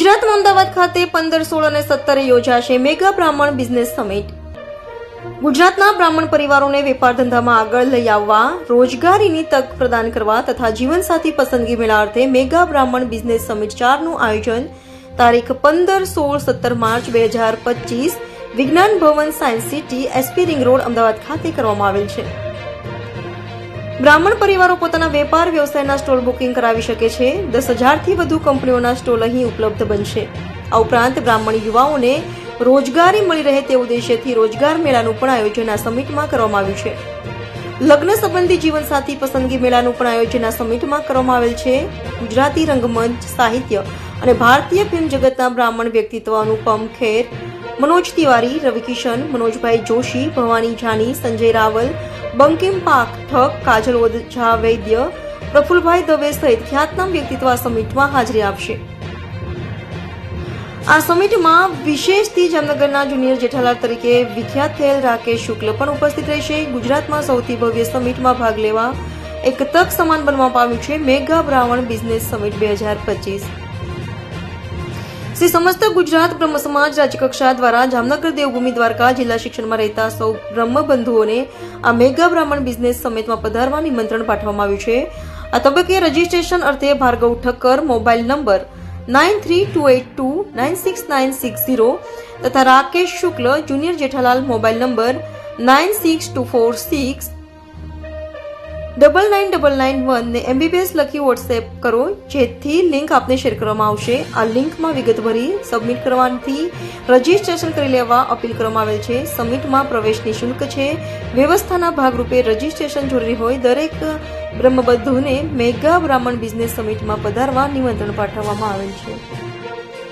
ગુજરાતમાં અમદાવાદ ખાતે 15, 16 અને 17 યોજાશે મેગા બ્રાહ્મણ બિઝનેસ સમિટ। ગુજરાતના બ્રાહ્મણ પરિવારોને વેપાર ધંધામાં આગળ લઈ આવવા, રોજગારીની તક પ્રદાન કરવા તથા જીવનસાથી પસંદગી મેળાર્થે મેગા બ્રાહ્મણ બિઝનેસ સમિટ 4 નું આયોજન તારીખ 15, 16, 17 March 2025 Vigyan Bhavan science city SP ring road Ahmedabad ખાતે કરવામાં આવેલ છે। બ્રાહ્મણ પરિવારો પોતાના વેપાર વ્યવસાયના સ્ટોલ બુકિંગ કરાવી શકે છે। 10,000 થી વધુ કંપનીઓના સ્ટોલ અહીં ઉપલબ્ધ બનશે। આ ઉપરાંત બ્રાહ્મણ યુવાઓને રોજગારી મળી રહે તે ઉદ્દેશ્યથી રોજગાર મેળાનું પણ આયોજન આ સમિટમાં કરવામાં આવ્યું છે। લગ્ન સંબંધી જીવનસાથી પસંદગી મેળાનું પણ આયોજન આ સમિટમાં કરવામાં આવેલ છે। ગુજરાતી રંગમંચ, સાહિત્ય અને ભારતીય ફિલ્મ જગતના બ્રાહ્મણ વ્યક્તિત્વ અનુપમ ખેર, मनोज तिवारी, रवि किशन, मनोजभाई जोशी, भवानी जानी, संजय रावल, बंकिम पाठक, काजल ओझा वैद्य, प्रफुल्लभाई दवे सहित ख्यातनाम व्यक्तित्व आ समिटમાં હાજરી આપશે। આ સમિટમાં વિશેષથી જામનગરના જુનિયર જેઠાલાલ તરીકે વિખ્યાત થયેલ રાકેશ શુક્લ પણ ઉપસ્થિત રહેશે। ગુજરાતમાં સૌથી ભવ્ય સમિટમાં ભાગ લેવા એક તક સમાન બનવા પામ્યું છે મેગા બ્રાહ્મણ બિઝનેસ સમિટ 2025। શ્રી સમસ્ત ગુજરાત બ્રહ્મ સમાજ રાજ્યકક્ષા દ્વારા જામનગર દેવભૂમિ દ્વારકા જિલ્લા શિક્ષણમાં રહેતા સૌ બ્રહ્મ બંધુઓને આ મેગા બ્રાહ્મણ બિઝનેસ સમિટમાં પધારવા નિમંત્રણ પાઠવવામાં આવ્યું છે। આ તબક્કે રજીસ્ટ્રેશન અર્થે ભાર્ગવ ઠક્કર મોબાઈલ નંબર 9328296960 તથા રાકેશ શુક્લ જુનિયર જેઠાલાલ મોબાઈલ નંબર 9624699991 ને MBBS લખી વોટ્સએપ કરો, જેથી લિંક આપને શેર કરવામાં આવશે। આ લિંકમાં વિગત ભરી સબમિટ કરવાથી રજીસ્ટ્રેશન કરી લેવા અપીલ કરવામાં આવેલ છે। સમિટમાં પ્રવેશ નિઃશુલ્ક છે। વ્યવસ્થાના ભાગરૂપે રજીસ્ટ્રેશન જરૂરી હોય દરેક બ્રહ્મબંધુને મેગા બ્રાહ્મણ બિઝનેસ સમિટમાં પધારવા નિમંત્રણ પાઠવવામાં આવેલ છે।